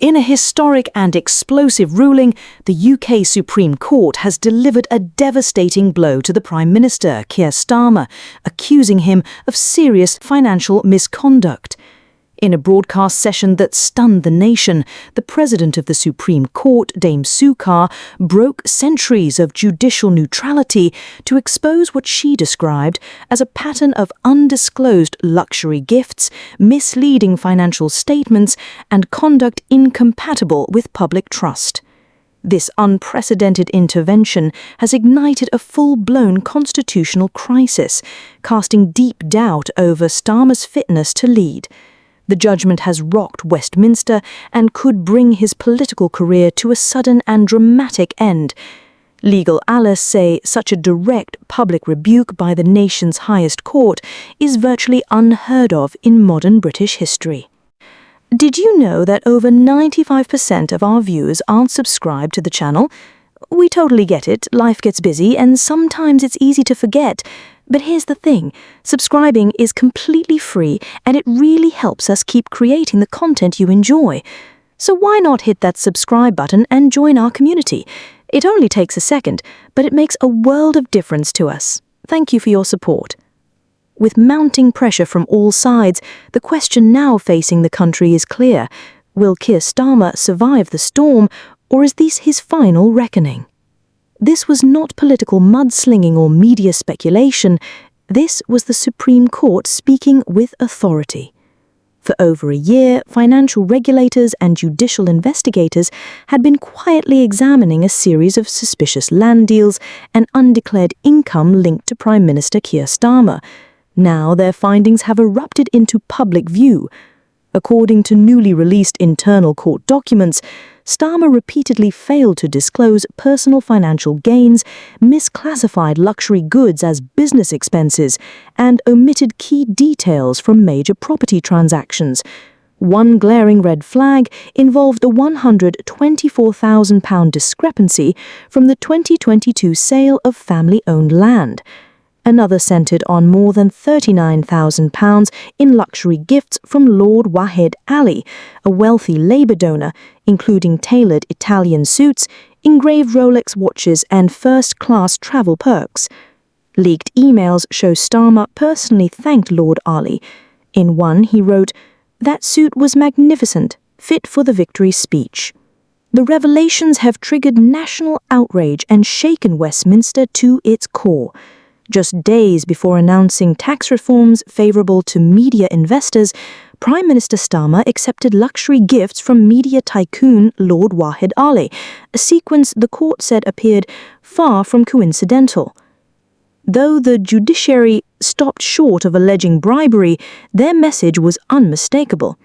In a historic and explosive ruling, the UK Supreme Court has delivered a devastating blow to the Prime Minister, Keir Starmer, accusing him of serious financial misconduct. In a broadcast session that stunned the nation, the President of the Supreme Court, Dame Sue Carr, broke centuries of judicial neutrality to expose what she described as a pattern of undisclosed luxury gifts, misleading financial statements, and conduct incompatible with public trust. This unprecedented intervention has ignited a full-blown constitutional crisis, casting deep doubt over Starmer's fitness to lead. The judgment has rocked Westminster and could bring his political career to a sudden and dramatic end. Legal analysts say such a direct public rebuke by the nation's highest court is virtually unheard of in modern British history. Did you know that over 95% of our viewers aren't subscribed to the channel? We totally get it, life gets busy, and sometimes it's easy to forget. But here's the thing, subscribing is completely free and it really helps us keep creating the content you enjoy. So why not hit that subscribe button and join our community? It only takes a second, but it makes a world of difference to us. Thank you for your support. With mounting pressure from all sides, the question now facing the country is clear. Will Keir Starmer survive the storm, or is this his final reckoning? This was not political mudslinging or media speculation. This was the Supreme Court speaking with authority. For over a year, financial regulators and judicial investigators had been quietly examining a series of suspicious land deals and undeclared income linked to Prime Minister Keir Starmer. Now their findings have erupted into public view. According to newly released internal court documents, Starmer repeatedly failed to disclose personal financial gains, misclassified luxury goods as business expenses, and omitted key details from major property transactions. One glaring red flag involved the £124,000 discrepancy from the 2022 sale of family-owned land. Another centred on more than £39,000 in luxury gifts from Lord Wahed Ali, a wealthy Labour donor, including tailored Italian suits, engraved Rolex watches and first-class travel perks. Leaked emails show Starmer personally thanked Lord Ali. In one, he wrote, "That suit was magnificent, fit for the victory speech." The revelations have triggered national outrage and shaken Westminster to its core. Just days before announcing tax reforms favourable to media investors, Prime Minister Starmer accepted luxury gifts from media tycoon Lord Wahed Ali, a sequence the court said appeared far from coincidental. Though the judiciary stopped short of alleging bribery, their message was unmistakable.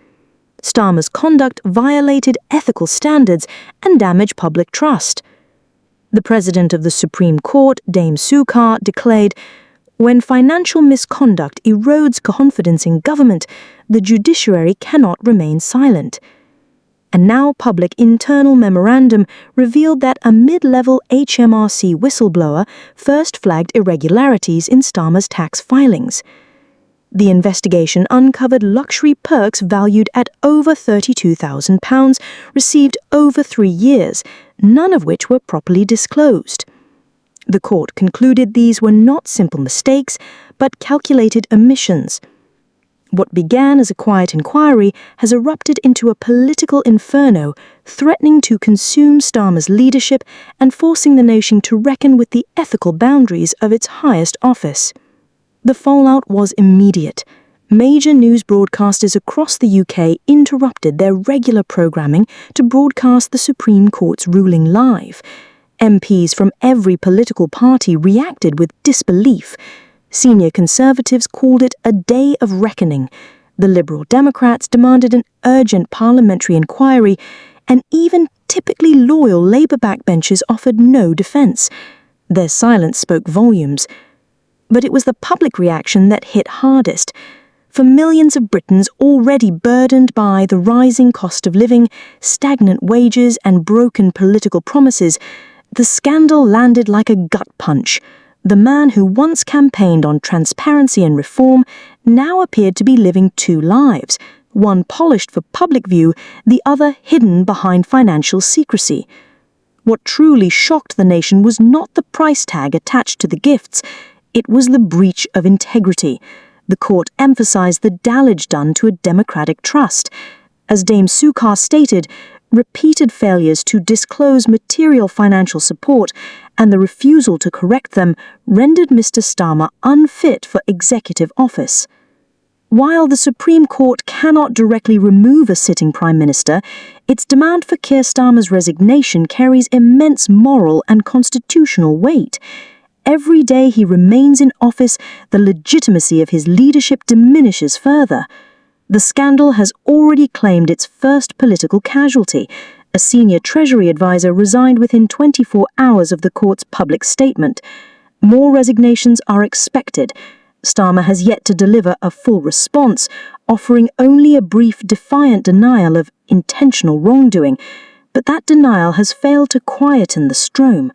Starmer's conduct violated ethical standards and damaged public trust. The President of the Supreme Court, Dame Sue Carr, declared, "When financial misconduct erodes confidence in government, the judiciary cannot remain silent." And now public internal memorandum revealed that a mid-level HMRC whistleblower first flagged irregularities in Starmer's tax filings. The investigation uncovered luxury perks valued at over £32,000 received over 3 years, none of which were properly disclosed. The court concluded these were not simple mistakes, but calculated omissions. What began as a quiet inquiry has erupted into a political inferno, threatening to consume Starmer's leadership and forcing the nation to reckon with the ethical boundaries of its highest office. The fallout was immediate. Major news broadcasters across the UK interrupted their regular programming to broadcast the Supreme Court's ruling live. MPs from every political party reacted with disbelief. Senior Conservatives called it a day of reckoning. The Liberal Democrats demanded an urgent parliamentary inquiry, and even typically loyal Labour backbenchers offered no defence. Their silence spoke volumes. But it was the public reaction that hit hardest. For millions of Britons already burdened by the rising cost of living, stagnant wages and broken political promises, the scandal landed like a gut punch. The man who once campaigned on transparency and reform now appeared to be living two lives, one polished for public view, the other hidden behind financial secrecy. What truly shocked the nation was not the price tag attached to the gifts, it was the breach of integrity. The court emphasized the damage done to a democratic trust. As Dame Sukar stated, repeated failures to disclose material financial support and the refusal to correct them rendered Mr. Starmer unfit for executive office. While the Supreme Court cannot directly remove a sitting Prime Minister, its demand for Keir Starmer's resignation carries immense moral and constitutional weight. Every day he remains in office, the legitimacy of his leadership diminishes further. The scandal has already claimed its first political casualty. A senior Treasury advisor resigned within 24 hours of the court's public statement. More resignations are expected. Starmer has yet to deliver a full response, offering only a brief defiant denial of intentional wrongdoing, but that denial has failed to quieten the storm.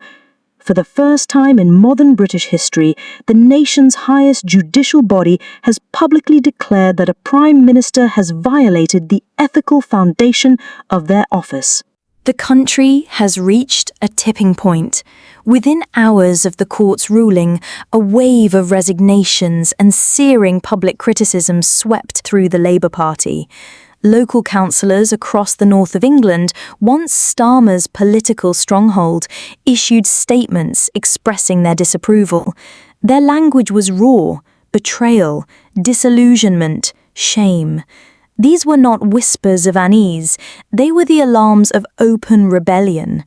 For the first time in modern British history, the nation's highest judicial body has publicly declared that a Prime Minister has violated the ethical foundation of their office. The country has reached a tipping point. Within hours of the court's ruling, a wave of resignations and searing public criticism swept through the Labour Party. Local councillors across the north of England, once Starmer's political stronghold, issued statements expressing their disapproval. Their language was raw: betrayal, disillusionment, shame. These were not whispers of unease, they were the alarms of open rebellion.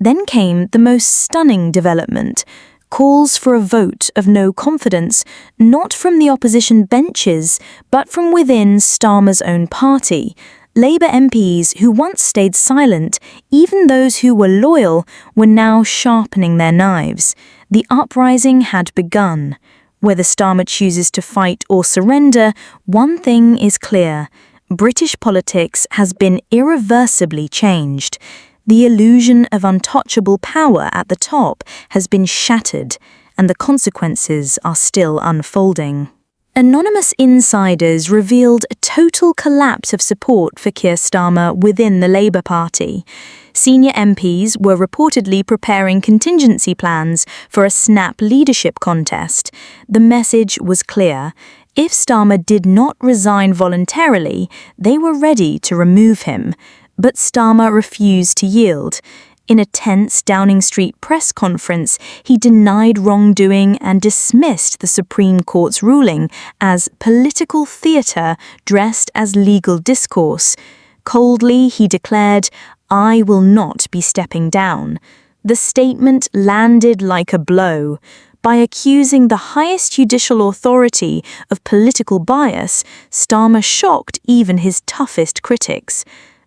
Then came the most stunning development: calls for a vote of no confidence, not from the opposition benches, but from within Starmer's own party. Labour MPs who once stayed silent, even those who were loyal, were now sharpening their knives. The uprising had begun. Whether Starmer chooses to fight or surrender, one thing is clear: British politics has been irreversibly changed. The illusion of untouchable power at the top has been shattered, and the consequences are still unfolding. Anonymous insiders revealed a total collapse of support for Keir Starmer within the Labour Party. Senior MPs were reportedly preparing contingency plans for a snap leadership contest. The message was clear: if Starmer did not resign voluntarily, they were ready to remove him. But Starmer refused to yield. In a tense Downing Street press conference, he denied wrongdoing and dismissed the Supreme Court's ruling as political theatre dressed as legal discourse. Coldly, he declared, "I will not be stepping down." The statement landed like a blow. By accusing the highest judicial authority of political bias, Starmer shocked even his toughest critics.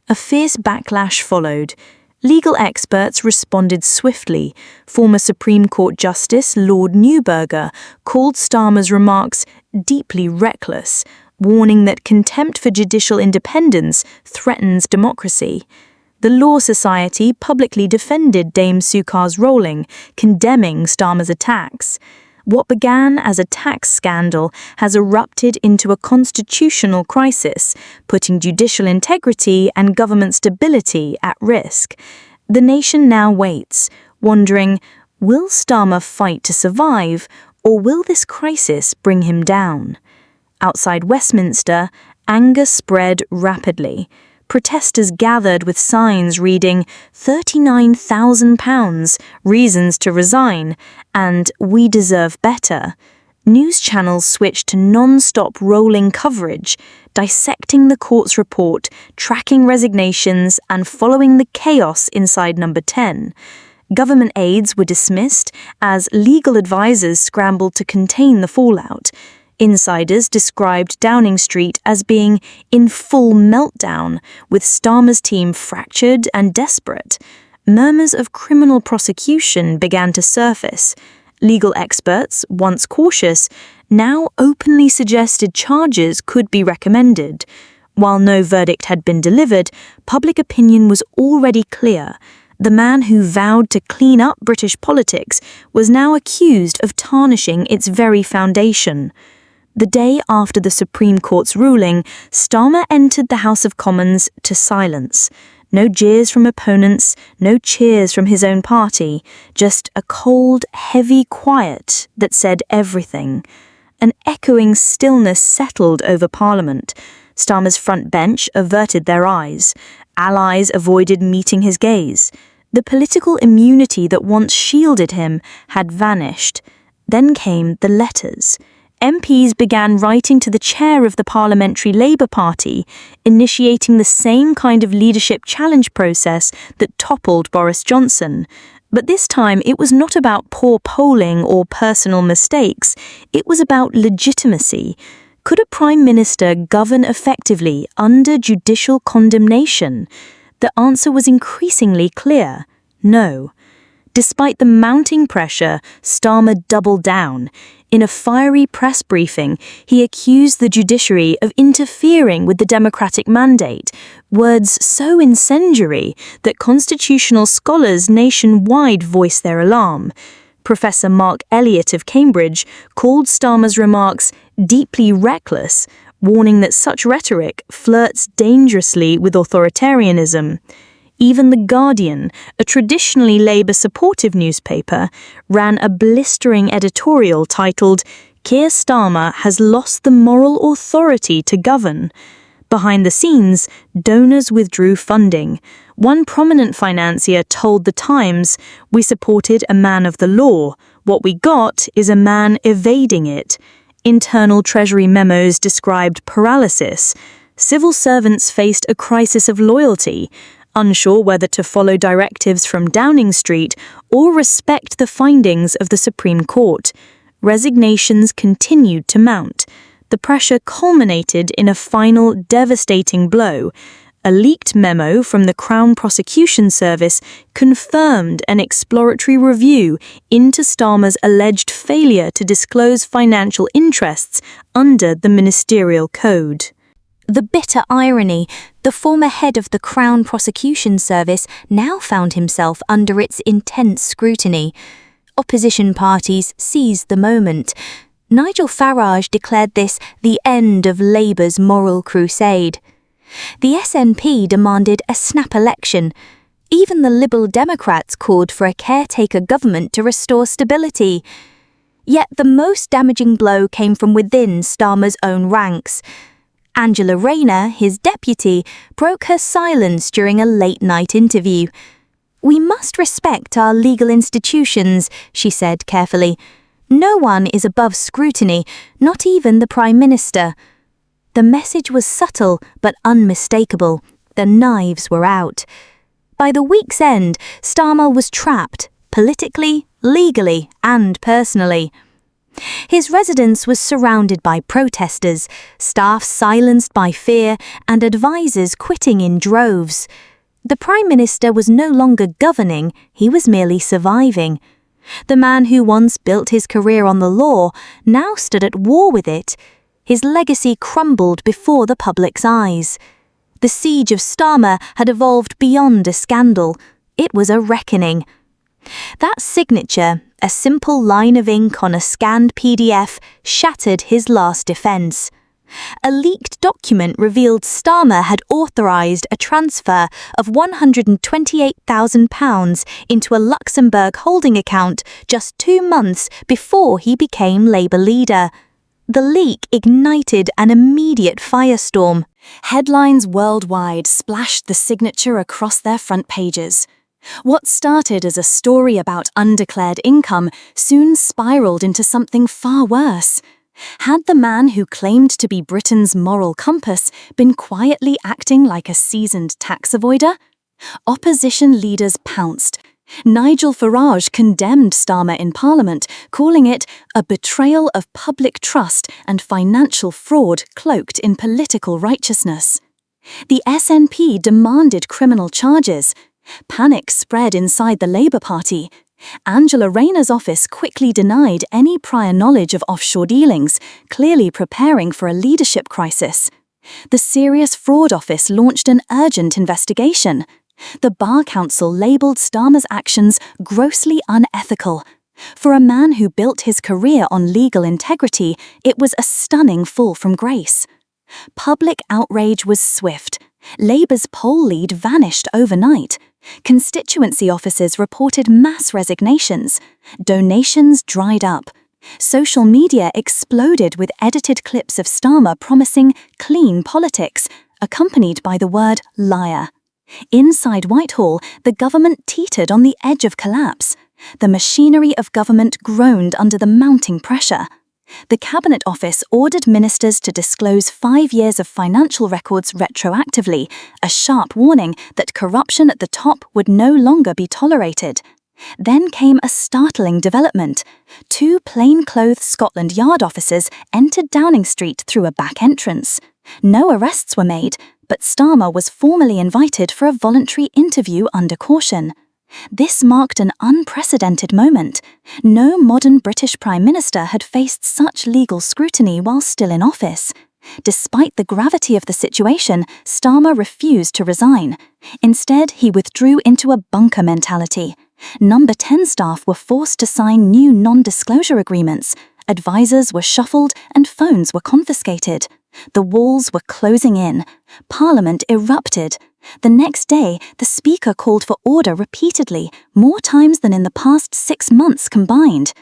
A fierce backlash followed. Legal experts responded swiftly. Former Supreme Court Justice Lord Neuberger called Starmer's remarks deeply reckless, warning that contempt for judicial independence threatens democracy. The Law Society publicly defended Dame Sukar's ruling, condemning Starmer's attacks. What began as a tax scandal has erupted into a constitutional crisis, putting judicial integrity and government stability at risk. The nation now waits, wondering, will Starmer fight to survive, or will this crisis bring him down? Outside Westminster, anger spread rapidly. Protesters gathered with signs reading £39,000, reasons to resign, and we deserve better. News channels switched to non-stop rolling coverage, dissecting the court's report, tracking resignations, and following the chaos inside Number 10. Government aides were dismissed as legal advisors scrambled to contain the fallout. Insiders described Downing Street as being in full meltdown, with Starmer's team fractured and desperate. Murmurs of criminal prosecution began to surface. Legal experts, once cautious, now openly suggested charges could be recommended. While no verdict had been delivered, public opinion was already clear. The man who vowed to clean up British politics was now accused of tarnishing its very foundation. The day after the Supreme Court's ruling, Starmer entered the House of Commons to silence. No jeers from opponents, no cheers from his own party, just a cold, heavy quiet that said everything. An echoing stillness settled over Parliament. Starmer's front bench averted their eyes. Allies avoided meeting his gaze. The political immunity that once shielded him had vanished. Then came the letters. MPs began writing to the chair of the Parliamentary Labour Party, initiating the same kind of leadership challenge process that toppled Boris Johnson. But this time it was not about poor polling or personal mistakes, it was about legitimacy. Could a Prime Minister govern effectively under judicial condemnation? The answer was increasingly clear: no. Despite the mounting pressure, Starmer doubled down. In a fiery press briefing, he accused the judiciary of interfering with the democratic mandate, words so incendiary that constitutional scholars nationwide voiced their alarm. Professor Mark Elliott of Cambridge called Starmer's remarks deeply reckless, warning that such rhetoric flirts dangerously with authoritarianism. Even The Guardian, a traditionally Labour-supportive newspaper, ran a blistering editorial titled "Keir Starmer has lost the moral authority to govern." Behind the scenes, donors withdrew funding. One prominent financier told The Times, "We supported a man of the law. What we got is a man evading it." Internal Treasury memos described paralysis. Civil servants faced a crisis of loyalty, unsure whether to follow directives from Downing Street or respect the findings of the Supreme Court. Resignations continued to mount. The pressure culminated in a final devastating blow. A leaked memo from the Crown Prosecution Service confirmed an exploratory review into Starmer's alleged failure to disclose financial interests under the Ministerial Code. The bitter irony, the former head of the Crown Prosecution Service now found himself under its intense scrutiny. Opposition parties seized the moment. Nigel Farage declared this the end of Labour's moral crusade. The SNP demanded a snap election. Even the Liberal Democrats called for a caretaker government to restore stability. Yet the most damaging blow came from within Starmer's own ranks. Angela Rayner, his deputy, broke her silence during a late-night interview. "We must respect our legal institutions," she said carefully. "No one is above scrutiny, not even the Prime Minister." The message was subtle but unmistakable. The knives were out. By the week's end, Starmer was trapped, politically, legally, and personally. His residence was surrounded by protesters, staff silenced by fear, and advisers quitting in droves. The Prime Minister was no longer governing, he was merely surviving. The man who once built his career on the law now stood at war with it. His legacy crumbled before the public's eyes. The siege of Starmer had evolved beyond a scandal. It was a reckoning. That signature, a simple line of ink on a scanned PDF, shattered his last defence. A leaked document revealed Starmer had authorised a transfer of £128,000 into a Luxembourg holding account just 2 months before he became Labour leader. The leak ignited an immediate firestorm. Headlines worldwide splashed the signature across their front pages. What started as a story about undeclared income soon spiraled into something far worse. Had the man who claimed to be Britain's moral compass been quietly acting like a seasoned tax avoider? Opposition leaders pounced. Nigel Farage condemned Starmer in Parliament, calling it a betrayal of public trust and financial fraud cloaked in political righteousness. The SNP demanded criminal charges. Panic spread inside the Labour Party. Angela Rayner's office quickly denied any prior knowledge of offshore dealings, clearly preparing for a leadership crisis. The Serious Fraud Office launched an urgent investigation. The Bar Council labelled Starmer's actions grossly unethical. For a man who built his career on legal integrity, it was a stunning fall from grace. Public outrage was swift. Labour's poll lead vanished overnight. Constituency offices reported mass resignations. Donations dried up. Social media exploded with edited clips of Starmer promising clean politics, accompanied by the word liar. Inside Whitehall, the government teetered on the edge of collapse. The machinery of government groaned under the mounting pressure. The Cabinet Office ordered ministers to disclose 5 years of financial records retroactively, a sharp warning that corruption at the top would no longer be tolerated. Then came a startling development. 2 plainclothes Scotland Yard officers entered Downing Street through a back entrance. No arrests were made, but Starmer was formally invited for a voluntary interview under caution. This marked an unprecedented moment. No modern British Prime Minister had faced such legal scrutiny while still in office. Despite the gravity of the situation, Starmer refused to resign. Instead, he withdrew into a bunker mentality. Number 10 staff were forced to sign new non-disclosure agreements. Advisors were shuffled and phones were confiscated. The walls were closing in. Parliament erupted. The next day, the Speaker called for order repeatedly, more times than in the past 6 months combined.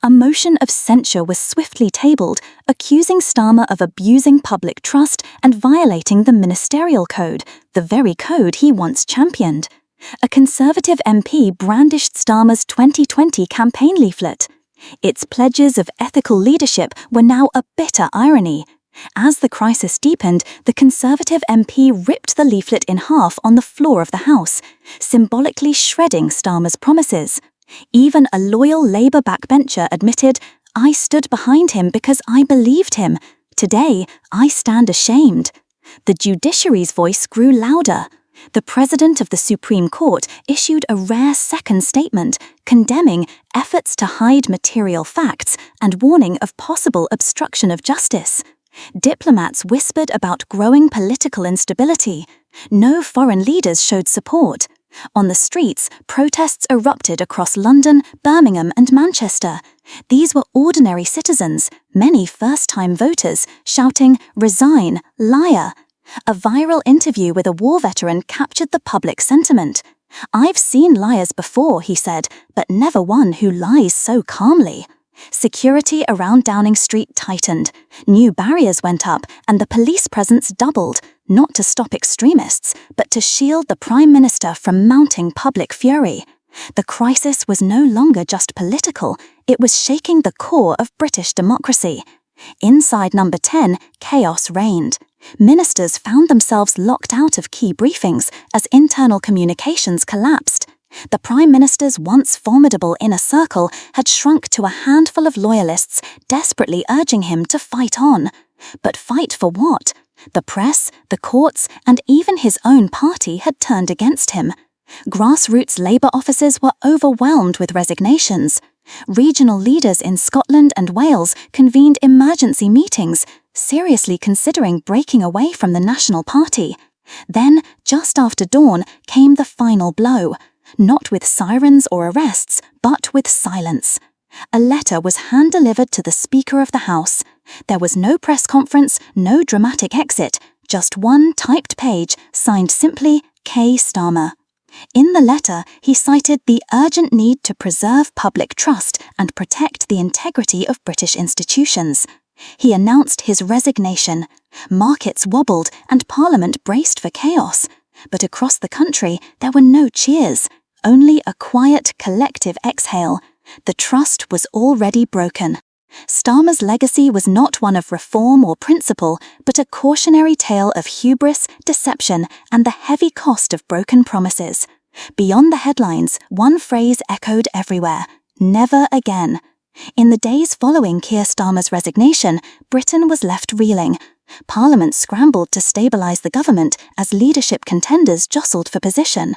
A motion of censure was swiftly tabled, accusing Starmer of abusing public trust and violating the ministerial code, the very code he once championed. A Conservative MP brandished Starmer's 2020 campaign leaflet. Its pledges of ethical leadership were now a bitter irony. As the crisis deepened, the Conservative MP ripped the leaflet in half on the floor of the House, symbolically shredding Starmer's promises. Even a loyal Labour backbencher admitted, "I stood behind him because I believed him. Today, I stand ashamed." The judiciary's voice grew louder. The President of the Supreme Court issued a rare second statement, condemning efforts to hide material facts and warning of possible obstruction of justice. Diplomats whispered about growing political instability. No foreign leaders showed support. On the streets, protests erupted across London, Birmingham, and Manchester. These were ordinary citizens, many first-time voters, shouting, "Resign, liar." A viral interview with a war veteran captured the public sentiment. "I've seen liars before," he said, "but never one who lies so calmly." Security around Downing Street tightened. New barriers went up and the police presence doubled, not to stop extremists, but to shield the Prime Minister from mounting public fury. The crisis was no longer just political, it was shaking the core of British democracy. Inside Number 10, chaos reigned. Ministers found themselves locked out of key briefings as internal communications collapsed. The Prime Minister's once formidable inner circle had shrunk to a handful of loyalists, desperately urging him to fight on. But fight for what? The press, the courts, and even his own party had turned against him. Grassroots Labour offices were overwhelmed with resignations. Regional leaders in Scotland and Wales convened emergency meetings, seriously considering breaking away from the National Party. Then, just after dawn, came the final blow. Not with sirens or arrests, but with silence. A letter was hand-delivered to the Speaker of the House. There was no press conference, no dramatic exit, just one typed page, signed simply Keir Starmer. In the letter, he cited the urgent need to preserve public trust and protect the integrity of British institutions. He announced his resignation. Markets wobbled and Parliament braced for chaos. But across the country, there were no cheers, only a quiet, collective exhale. The trust was already broken. Starmer's legacy was not one of reform or principle, but a cautionary tale of hubris, deception, and the heavy cost of broken promises. Beyond the headlines, one phrase echoed everywhere: never again. In the days following Keir Starmer's resignation, Britain was left reeling. Parliament scrambled to stabilise the government as leadership contenders jostled for position.